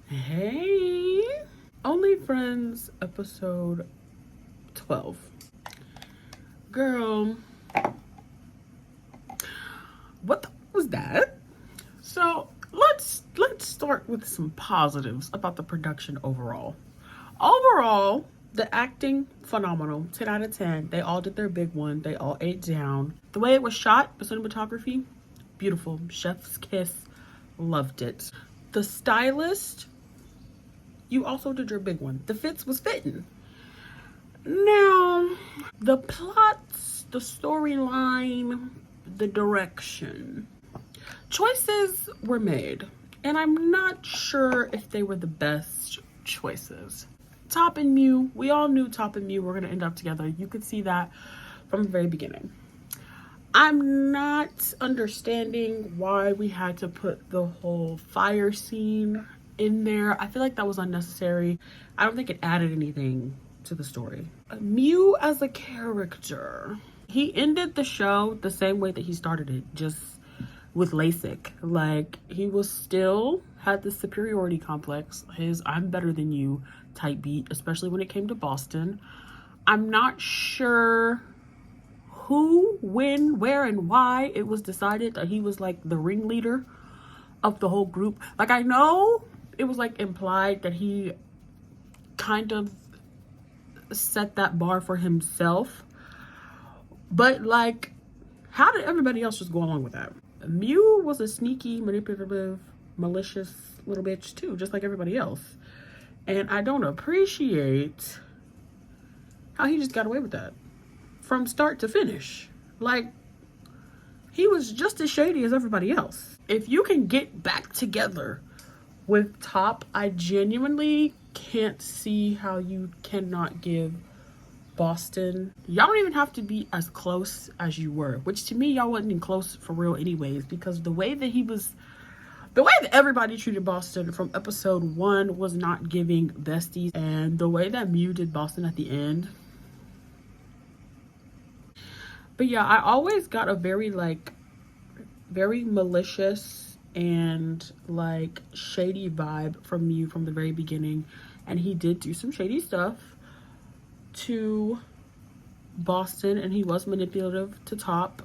Hey, Only Friends episode 12. Girl, what the was that? So let's start with some positives about the production overall. Overall, the acting phenomenal. 10 out of 10. They all did their big one. They all ate down. The way it was shot, the cinematography, beautiful. Chef's kiss. Loved it. The stylist, you also did your big one. The fits was fitting. Now, the plots, the storyline, the direction. Choices were made, and I'm not sure if they were the best choices. Top and Mew, we all knew Top and Mew were going to end up together. You could see that from the very beginning. I'm not understanding why we had to put the whole fire scene in there. I feel like that was unnecessary. I don't think it added anything to the story. Mew as a character, he ended the show the same way that he started it, just with LASIK. Like, he was still had the superiority complex, his I'm better than you type beat, especially when it came to Boston. I'm not sure who, when, where, and why it was decided that he was like the ringleader of the whole group. Like, I know it was like implied that he kind of set that bar for himself, but like, how did everybody else just go along with that? Mew was a sneaky, manipulative, malicious little bitch too, just like everybody else. And I don't appreciate how he just got away with that from start to finish. Like, he was just as shady as everybody else. If you can get back together with Top, I genuinely can't see how you cannot give Boston. Y'all don't even have to be as close as you were, which to me, y'all wasn't even close for real anyways, because the way that everybody treated Boston from episode 1 was not giving besties, and the way that Mew did Boston at the end. But yeah, I always got a very malicious and like shady vibe from Mew from the very beginning, and he did do some shady stuff to Boston, and he was manipulative to Top,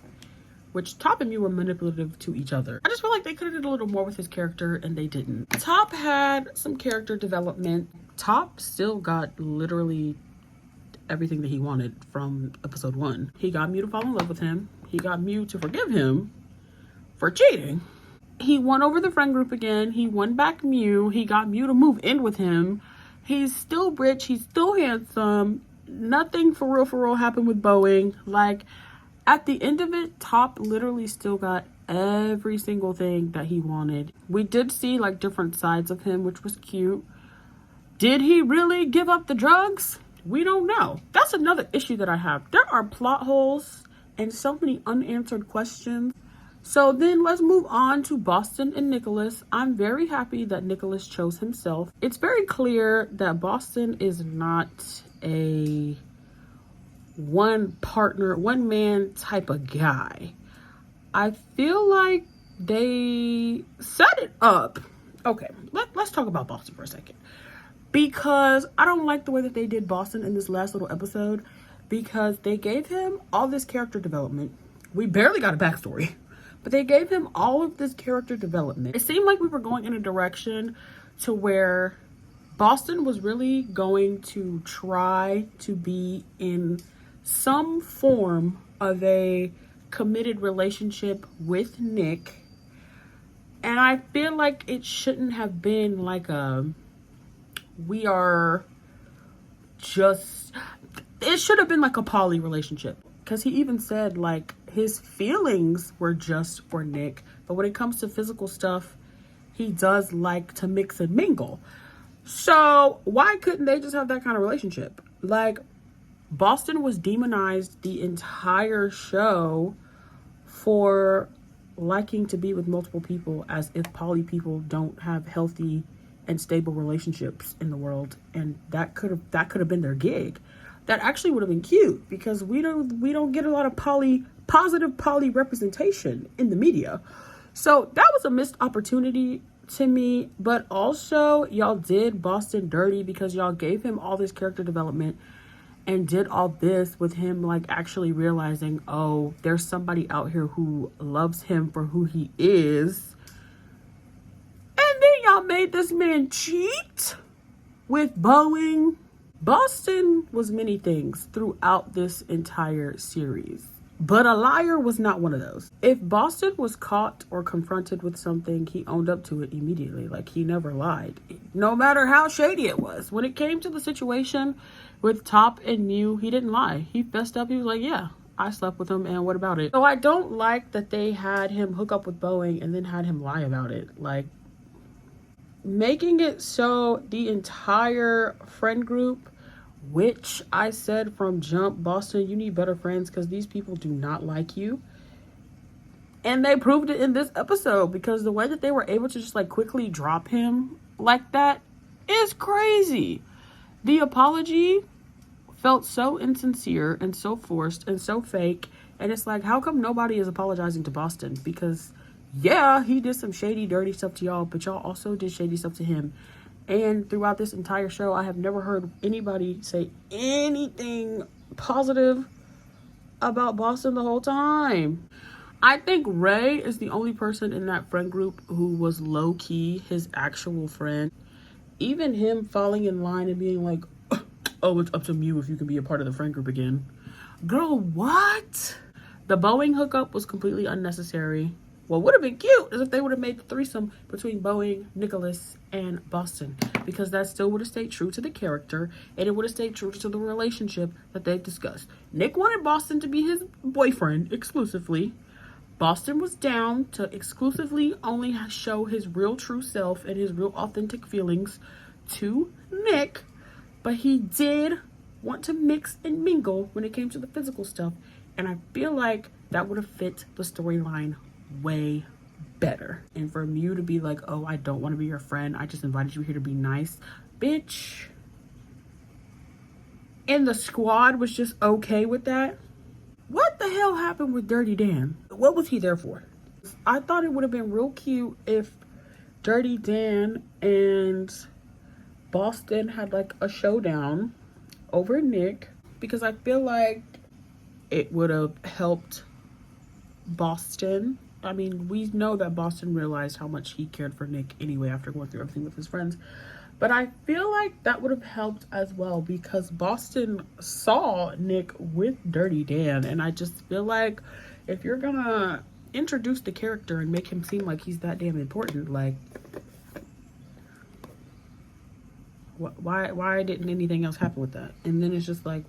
which Top and Mew were manipulative to each other. I just feel like they could have did a little more with his character, and they didn't. Top had some character development. Top still got literally everything that he wanted from episode 1. He got Mew to fall in love with him. He got Mew to forgive him for cheating. He won over the friend group again. He won back Mew. He got Mew to move in with him. He's still rich. He's still handsome. Nothing for real happened with Boeing. Like, at the end of it, Top literally still got every single thing that he wanted. We did see like different sides of him, which was cute. Did he really give up the drugs? We don't know. That's another issue that I have. There are plot holes and so many unanswered questions. So then let's move on to Boston and Nicholas. I'm very happy that Nicholas chose himself. It's very clear that Boston is not a one man type of guy. I feel like they set it up. Okay, let's talk about Boston for a second, because I don't like the way that they did Boston in this last little episode, because they gave him all this character development. We barely got a backstory, but they gave him all of this character development. It seemed like we were going in a direction to where Boston was really going to try to be in some form of a committed relationship with Nick. And I feel like it shouldn't have been like it should have been like a poly relationship, because he even said like his feelings were just for Nick, but when it comes to physical stuff, he does like to mix and mingle. So why couldn't they just have that kind of relationship? Like, Boston was demonized the entire show for liking to be with multiple people, as if poly people don't have healthy and stable relationships in the world, and that could have been their gig. That actually would have been cute, because we don't get a lot of positive poly representation in the media. So that was a missed opportunity to me, but also y'all did Boston dirty because y'all gave him all this character development and did all this with him like actually realizing, oh, there's somebody out here who loves him for who he is. And then y'all made this man cheat with Boeing. Boston was many things throughout this entire series, but a liar was not one of those. If Boston was caught or confronted with something, he owned up to it immediately. Like, he never lied, no matter how shady it was. When it came to the situation with Top and Mew, he didn't lie. He fessed up. He was like, yeah, I slept with him, and what about it? So I don't like that they had him hook up with Boeing and then had him lie about it. Like, making it so the entire friend group, which I said from jump, Boston, you need better friends because these people do not like you. And they proved it in this episode, because the way that they were able to just like quickly drop him like that is crazy. The apology felt so insincere and so forced and so fake. And it's like, how come nobody is apologizing to Boston? Because yeah, he did some shady, dirty stuff to y'all, but y'all also did shady stuff to him. And throughout this entire show, I have never heard anybody say anything positive about Boston the whole time. I think Ray is the only person in that friend group who was low-key his actual friend. Even him falling in line and being like, oh, it's up to you if you can be a part of the friend group again. Girl, what? The Boeing hookup was completely unnecessary. What would have been cute is if they would have made the threesome between Boeing, Nicholas, and Boston, because that still would have stayed true to the character, and it would have stayed true to the relationship that they've discussed. Nick wanted Boston to be his boyfriend exclusively. Boston was down to exclusively only show his real true self and his real authentic feelings to Nick, but he did want to mix and mingle when it came to the physical stuff, and I feel like that would have fit the storyline way better. And for Mew to be like, oh, I don't want to be your friend, I just invited you here to be nice, bitch. And the squad was just okay with that. What the hell happened with Dirty Dan? What was he there for? I thought it would have been real cute if Dirty Dan and Boston had like a showdown over Nick, because I feel like it would have helped Boston. I mean, we know that Boston realized how much he cared for Nick anyway after going through everything with his friends. But I feel like that would have helped as well, because Boston saw Nick with Dirty Dan. And I just feel like if you're gonna introduce the character and make him seem like he's that damn important, like, why didn't anything else happen with that? And then it's just like,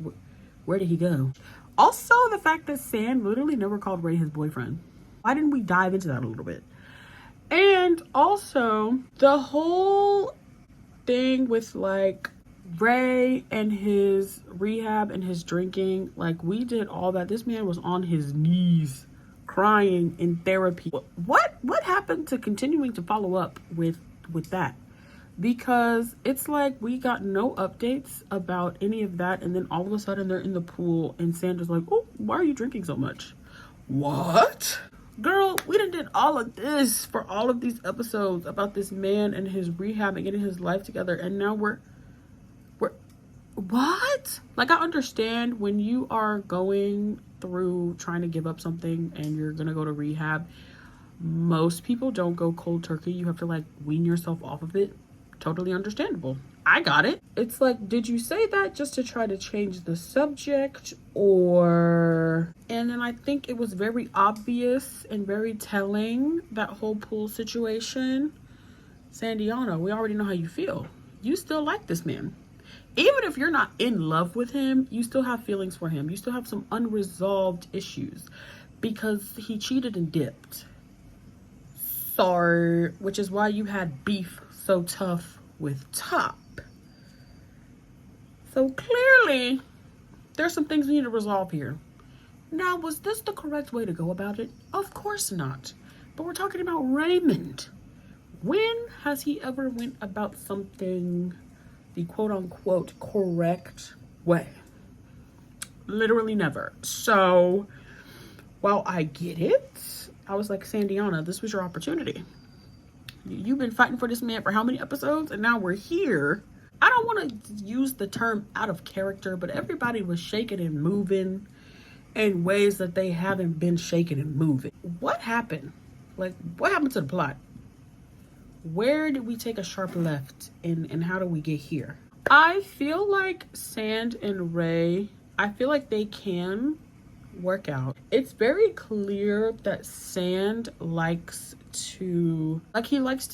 where did he go? Also, the fact that Sam literally never called Ray his boyfriend. Why didn't we dive into that a little bit? And also, the whole thing with like Ray and his rehab and his drinking, like, we did all that. This man was on his knees crying in therapy. What happened to continuing to follow up with that? Because it's like we got no updates about any of that, and then all of a sudden they're in the pool and Sandra's like, oh, why are you drinking so much? What? Girl, we done did all of this for all of these episodes about this man and his rehab and getting his life together, and now we're what? Like, I understand when you are going through trying to give up something and you're gonna go to rehab, most people don't go cold turkey. You have to like wean yourself off of it. Totally understandable. I got it. It's like, did you say that just to try to change the subject, or... And then I think it was very obvious and very telling, that whole pool situation. Sandiana, we already know how you feel. You still like this man. Even if you're not in love with him, you still have feelings for him. You still have some unresolved issues because he cheated and dipped. So, which is why you had beef so tough with Top. So clearly, there's some things we need to resolve here. Now, was this the correct way to go about it? Of course not. But we're talking about Raymond. When has he ever went about something the quote-unquote correct way? Literally never. So, while I get it, I was like, Sandiana, this was your opportunity. You've been fighting for this man for how many episodes? And now we're here. I don't want to use the term out of character, but everybody was shaking and moving in ways that they haven't been shaking and moving. What happened? Like, what happened to the plot? Where did we take a sharp left, and how do we get here? I feel like Sand and Ray, I feel like they can work out. It's very clear that Sand likes to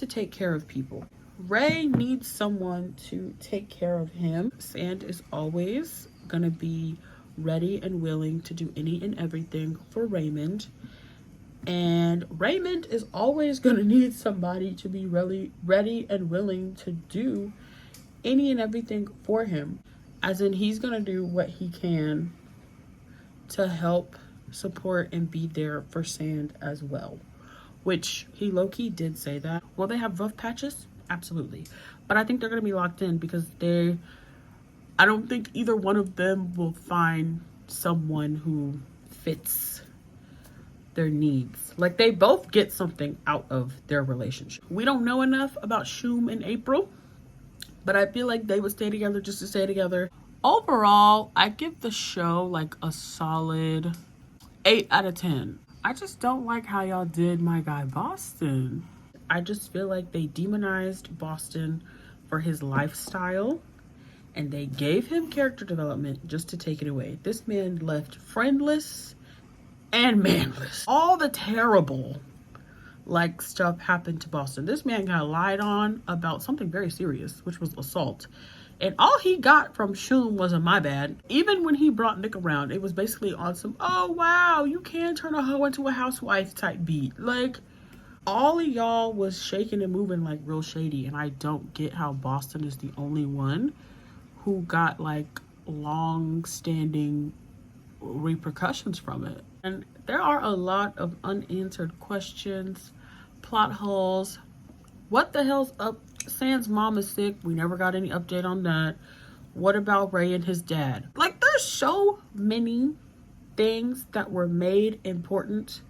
take care of people. Ray needs someone to take care of him. Sand is always gonna be ready and willing to do any and everything for Raymond. And Raymond is always gonna need somebody to be really ready and willing to do any and everything for him. As in, he's gonna do what he can to help, support, and be there for Sand as well. Which he low-key did say that. Will they have rough patches? Absolutely. But I think they're gonna be locked in because I don't think either one of them will find someone who fits their needs. Like, they both get something out of their relationship. We don't know enough about Shum and April, but I feel like they would stay together just to stay together. Overall, I give the show like a solid 8 out of 10. I just don't like how y'all did my guy Boston. I just feel like they demonized Boston for his lifestyle, and they gave him character development just to take it away. This man left friendless and manless. All the terrible like stuff happened to Boston. This man got lied on about something very serious, which was assault. And all he got from Shum was a my bad. Even when he brought Nick around, it was basically on some, oh wow, you can turn a hoe into a housewife type beat. Like, all of y'all was shaking and moving like real shady. And I don't get how Boston is the only one who got like long-standing repercussions from it. And there are a lot of unanswered questions, plot holes. What the hell's up? Sand's mom is sick. We never got any update on that. What about Ray and his dad? Like, there's so many things that were made important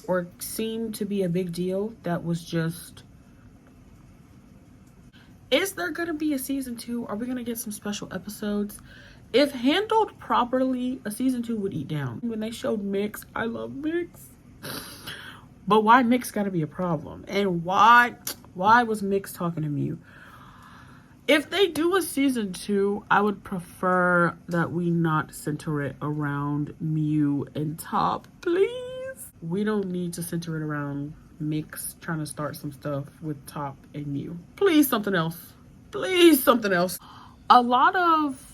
or seemed to be a big deal that was just... Is there gonna be a season 2? Are we gonna get some special episodes? If handled properly, a season 2 would eat down. When they showed Mix, I love Mix. But why Mix gotta be a problem? And why was Mix talking to Mew? If they do a season 2, I would prefer that we not center it around Mew and Top, please. We don't need to center it around Mix trying to start some stuff with Top and Mew. Please, something else. Please, something else. A lot of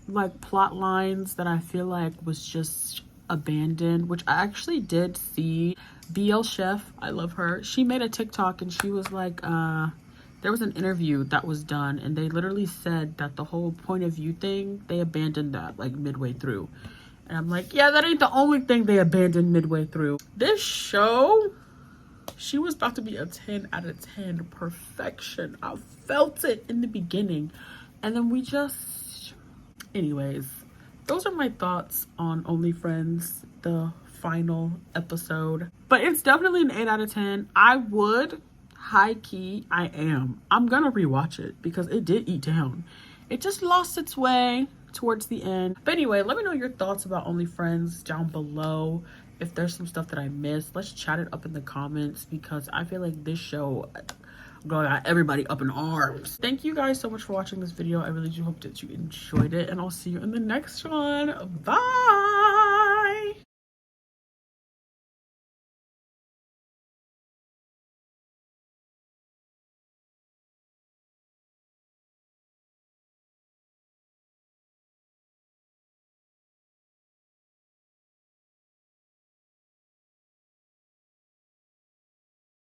like plot lines that I feel like was just abandoned, which I actually did see. BL Chef, I love her. She made a TikTok and she was like, there was an interview that was done and they literally said that the whole point of view thing, they abandoned that like midway through. And I'm like, yeah, that ain't the only thing they abandoned midway through. This show, she was about to be a 10 out of 10 perfection. I felt it in the beginning. And then we just, anyways, those are my thoughts on Only Friends, the final episode. But it's definitely an 8 out of 10. I would, high key, I'm gonna rewatch it because it did eat down. It just lost its way towards the end. But anyway, let me know your thoughts about Only Friends down below. If there's some stuff that I missed, let's chat it up in the comments because I feel like this show got everybody up in arms. Thank you guys so much for watching this video. I really do hope that you enjoyed it, and I'll see you in the next one. Bye.